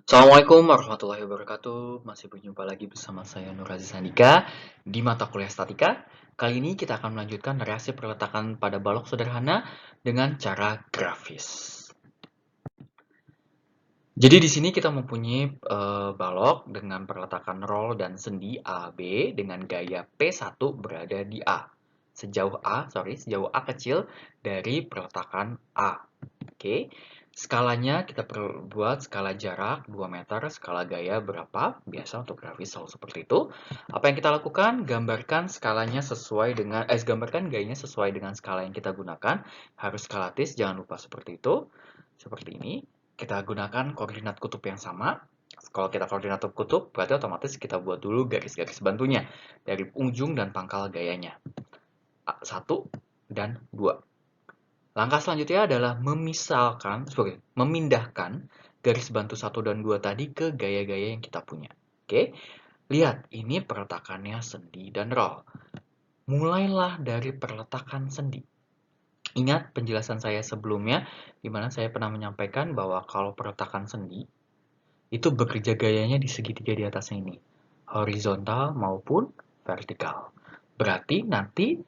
Assalamualaikum warahmatullahi wabarakatuh. Masih berjumpa lagi bersama saya Nur Aziz Andika di mata kuliah statika. Kali ini kita akan melanjutkan reaksi perletakan pada balok sederhana dengan cara grafis. Jadi di sini kita mempunyai balok dengan perletakan roll dan sendi AB dengan gaya P1 berada di A. Sejauh A kecil dari perletakan A. Oke. Skalanya kita perlu buat skala jarak 2 meter, skala gaya berapa? Biasa untuk grafis selalu seperti itu. Apa yang kita lakukan? Gambarkan skalanya sesuai dengan gambarkan gayanya sesuai dengan skala yang kita gunakan. Harus skalatis, jangan lupa seperti itu. Seperti ini. Kita gunakan koordinat kutub yang sama. Kalau kita koordinat kutub, berarti otomatis kita buat dulu garis-garis bantunya dari ujung dan pangkal gayanya. 1 dan 2. Langkah selanjutnya adalah memindahkan garis bantu 1 dan 2 tadi ke gaya-gaya yang kita punya. Oke, lihat ini perletakannya sendi dan roll. Mulailah dari perletakan sendi. Ingat penjelasan saya sebelumnya, di mana saya pernah menyampaikan bahwa kalau perletakan sendi, itu bekerja gayanya di segitiga di atasnya ini. Horizontal maupun vertikal. Berarti nanti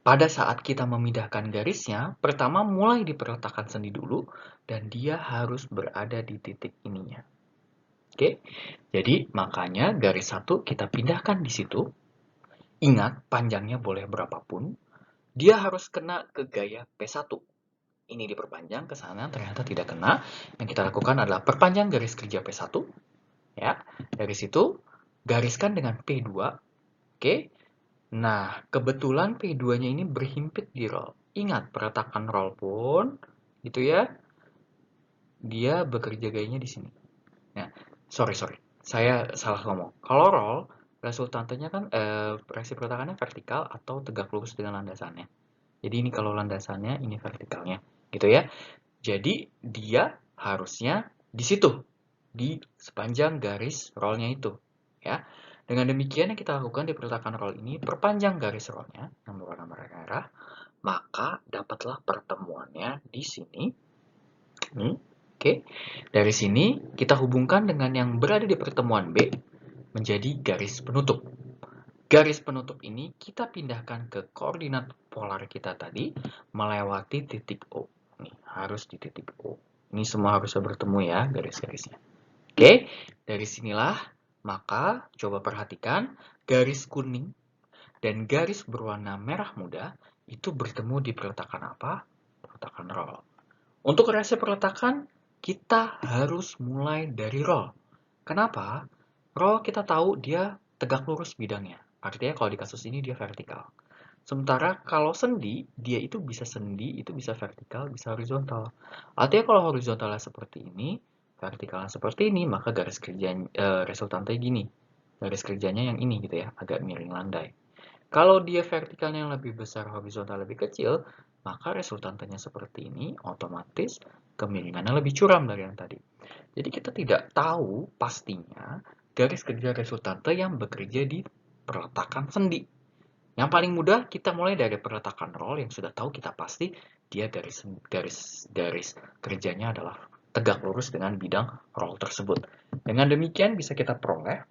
pada saat kita memindahkan garisnya, pertama mulai di perletakan sendi dulu, dan dia harus berada di titik ininya. Oke, jadi makanya garis 1 kita pindahkan di situ. Ingat, panjangnya boleh berapapun. Dia harus kena ke gaya P1. Ini diperpanjang ke sana, ternyata tidak kena. Yang kita lakukan adalah perpanjang garis kerja P1. Ya, dari situ gariskan dengan P2. Oke. Nah, kebetulan P2-nya ini berhimpit di roll. Ingat, perletakan roll pun, gitu ya, dia bekerja gayanya di sini. Nah, sorry, saya salah ngomong. Kalau roll, resultantenya kan reaksi perletakannya vertikal atau tegak lurus dengan landasannya. Jadi ini kalau landasannya, ini vertikalnya, gitu ya. Jadi dia harusnya di situ, di sepanjang garis rollnya itu, ya. Dengan demikian yang kita lakukan di peletakan roll ini, perpanjang garis rollnya yang berwarna merah, maka dapatlah pertemuannya di sini. Oke. Dari sini kita hubungkan dengan yang berada di pertemuan B menjadi garis penutup. Garis penutup ini kita pindahkan ke koordinat polar kita tadi melewati titik O. Nih, harus di titik O. Ini semua harusnya bertemu ya garis-garisnya. Oke, dari sinilah maka coba perhatikan garis kuning dan garis berwarna merah muda itu bertemu di peletakan apa? Peletakan roll. Untuk reaksi peletakan, kita harus mulai dari roll. Kenapa? Roll kita tahu dia tegak lurus bidangnya. Artinya kalau di kasus ini dia vertikal. Sementara kalau sendi, dia itu bisa sendi, itu bisa vertikal, bisa horizontal. Artinya kalau horizontalnya seperti ini, vertikalnya seperti ini, maka garis kerja resultantnya gini. Garis kerjanya yang ini gitu ya, agak miring landai. Kalau dia vertikalnya yang lebih besar, horizontal lebih kecil, maka resultantenya seperti ini, otomatis kemiringannya lebih curam dari yang tadi. Jadi kita tidak tahu pastinya garis kerja resultante yang bekerja di perletakan sendi. Yang paling mudah kita mulai dari perletakan roll yang sudah tahu kita pasti dia garis kerjanya adalah tegak lurus dengan bidang roll tersebut. Dengan demikian bisa kita peroleh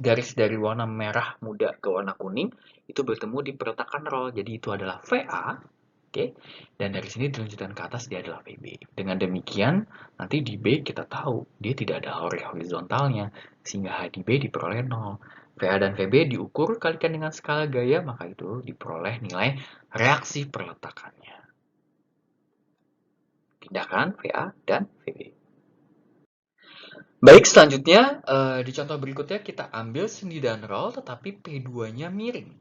garis dari warna merah muda ke warna kuning itu bertemu di perletakan roll. Jadi itu adalah VA. Oke, dan dari sini dilanjutkan ke atas dia adalah VB. Dengan demikian, nanti di B kita tahu dia tidak ada horizontalnya, sehingga H di B diperoleh 0. VA dan VB diukur kalikan dengan skala gaya, maka itu diperoleh nilai reaksi perletakannya. Tindakan VA dan VB. Baik, selanjutnya di contoh berikutnya kita ambil sendi dan roll tetapi P2-nya miring.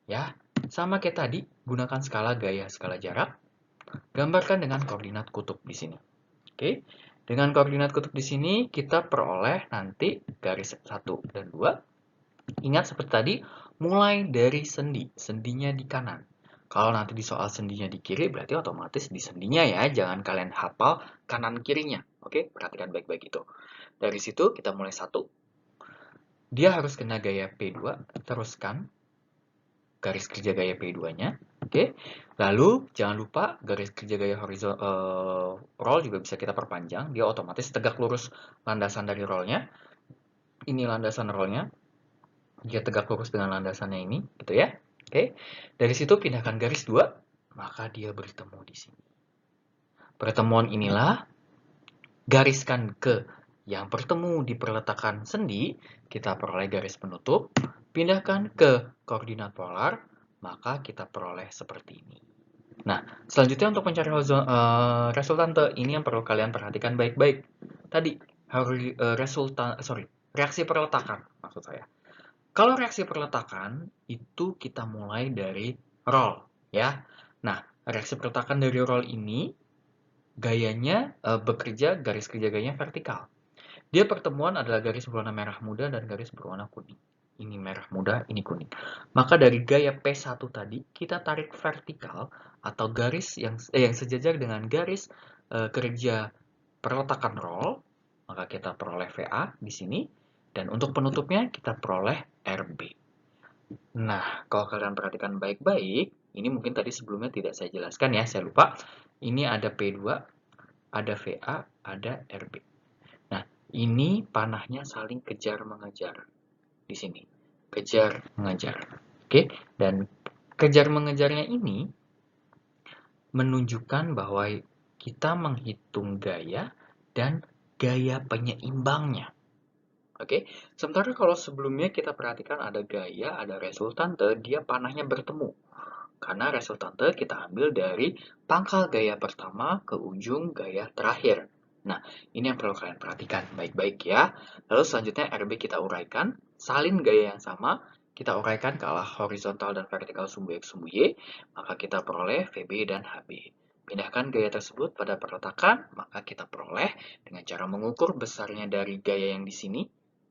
Ya, sama kayak tadi, gunakan skala gaya, skala jarak. Gambarkan dengan koordinat kutub di sini. Oke. Dengan koordinat kutub di sini kita peroleh nanti garis 1 dan 2. Ingat seperti tadi, mulai dari sendi. Sendinya di kanan. Kalau nanti di soal sendinya di kiri, berarti otomatis di sendinya ya. Jangan kalian hafal kanan kirinya. Oke, perhatikan baik-baik itu. Dari situ kita mulai 1. Dia harus kena gaya P2. Teruskan garis kerja gaya P2-nya. Oke, lalu jangan lupa garis kerja gaya roll juga bisa kita perpanjang, dia otomatis tegak lurus landasan dari rollnya. Ini landasan rollnya, dia tegak lurus dengan landasannya ini, gitu ya. Oke, dari situ pindahkan garis 2, maka dia bertemu di sini. Pertemuan inilah gariskan ke yang bertemu di perletakan sendi, kita peroleh garis penutup, pindahkan ke koordinat polar, maka kita peroleh seperti ini. Nah, selanjutnya untuk mencari resultante, ini yang perlu kalian perhatikan baik-baik. Tadi, reaksi perletakan, maksud saya. Kalau reaksi perletakan, itu kita mulai dari roll, ya. Nah, reaksi perletakan dari roll ini, gayanya bekerja, garis kerja gayanya vertikal. Dia pertemuan adalah garis berwarna merah muda dan garis berwarna kuning. Ini merah muda, ini kuning. Maka dari gaya P1 tadi, kita tarik vertikal atau garis yang sejajar dengan garis kerja perletakan roll, maka kita peroleh VA di sini. Dan untuk penutupnya, kita peroleh RB. Nah, kalau kalian perhatikan baik-baik, ini mungkin tadi sebelumnya tidak saya jelaskan ya, saya lupa. Ini ada P2, ada VA, ada RB. Nah, ini panahnya saling kejar-mengejar di sini. Kejar-mengejar. Oke, dan kejar-mengejarnya ini menunjukkan bahwa kita menghitung gaya dan gaya penyeimbangnya. Oke, sementara kalau sebelumnya kita perhatikan ada gaya, ada resultante, dia panahnya bertemu. Karena resultante kita ambil dari pangkal gaya pertama ke ujung gaya terakhir. Nah, ini yang perlu kalian perhatikan baik-baik ya. Lalu selanjutnya RB kita uraikan, salin gaya yang sama, kita uraikan ke arah horizontal dan vertikal sumbu X sumbu Y, maka kita peroleh VB dan HB. Pindahkan gaya tersebut pada perletakan, maka kita peroleh dengan cara mengukur besarnya dari gaya yang di sini,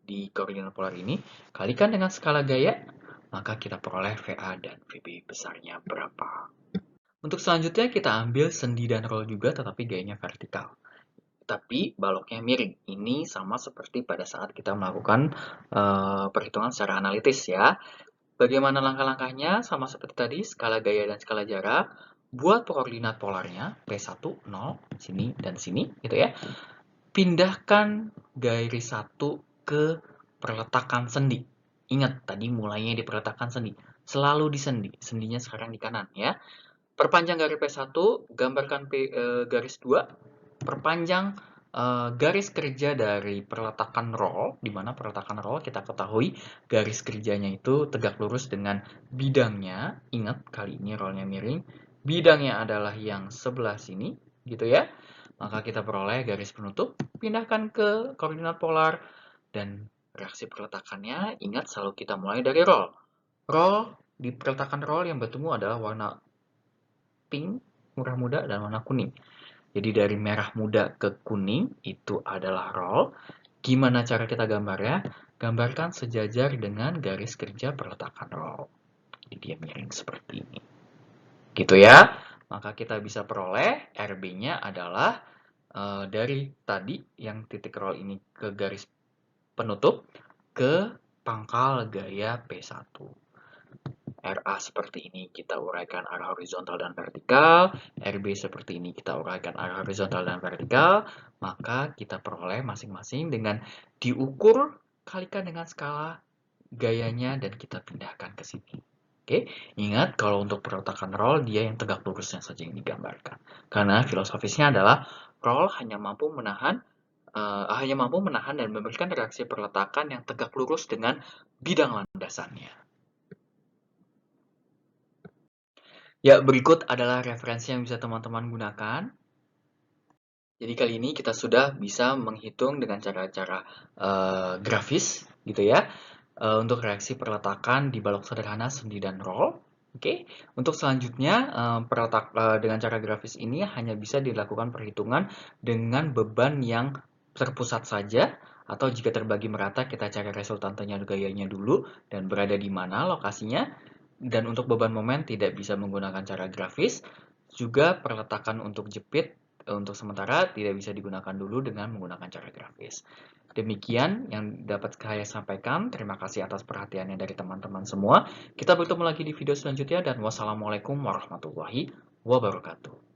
di koordinat polar ini, kalikan dengan skala gaya, maka kita peroleh VA dan VB besarnya berapa. Untuk selanjutnya kita ambil sendi dan roll juga, tetapi gayanya vertikal. Tapi baloknya miring. Ini sama seperti pada saat kita melakukan perhitungan secara analitis ya. Bagaimana langkah-langkahnya? Sama seperti tadi, skala gaya dan skala jarak. Buat koordinat polarnya, P1, 0, sini dan sini, gitu ya. Pindahkan garis 1 ke perletakan sendi. Ingat, tadi mulainya di perletakan sendi. Selalu di sendi. Sendinya sekarang di kanan ya. Perpanjang garis P1, gambarkan garis 2, perpanjang garis kerja dari perletakan roll, di mana perletakan roll kita ketahui garis kerjanya itu tegak lurus dengan bidangnya. Ingat, kali ini rollnya miring. Bidangnya adalah yang sebelah sini, gitu ya. Maka kita peroleh garis penutup, pindahkan ke koordinat polar, dan reaksi perletakannya, ingat selalu kita mulai dari roll. Roll, di perletakan roll yang bertemu adalah warna pink, merah muda, dan warna kuning. Jadi dari merah muda ke kuning itu adalah roll. Gimana cara kita gambarnya? Gambarkan sejajar dengan garis kerja perletakan roll. Jadi dia miring seperti ini. Gitu ya. Maka kita bisa peroleh RB-nya adalah dari tadi yang titik roll ini ke garis penutup ke pangkal gaya P1. RA seperti ini kita uraikan arah horizontal dan vertikal, RB seperti ini kita uraikan arah horizontal dan vertikal, maka kita peroleh masing-masing dengan diukur kalikan dengan skala gayanya dan kita pindahkan ke sini. Oke, ingat kalau untuk perletakan roll dia yang tegak lurusnya saja yang digambarkan. Karena filosofisnya adalah roll hanya mampu menahan dan memberikan reaksi perletakan yang tegak lurus dengan bidang landasannya. Ya, berikut adalah referensi yang bisa teman-teman gunakan. Jadi kali ini kita sudah bisa menghitung dengan cara-cara grafis, gitu ya, untuk reaksi perletakan di balok sederhana, sendi, dan roll. Oke, untuk selanjutnya dengan cara grafis ini hanya bisa dilakukan perhitungan dengan beban yang terpusat saja, atau jika terbagi merata kita cari resultantenya gayanya dulu dan berada di mana lokasinya. Dan untuk beban momen tidak bisa menggunakan cara grafis. Juga perletakan untuk jepit untuk sementara tidak bisa digunakan dulu dengan menggunakan cara grafis. Demikian yang dapat saya sampaikan. Terima kasih atas perhatiannya dari teman-teman semua. Kita bertemu lagi di video selanjutnya dan wassalamualaikum warahmatullahi wabarakatuh.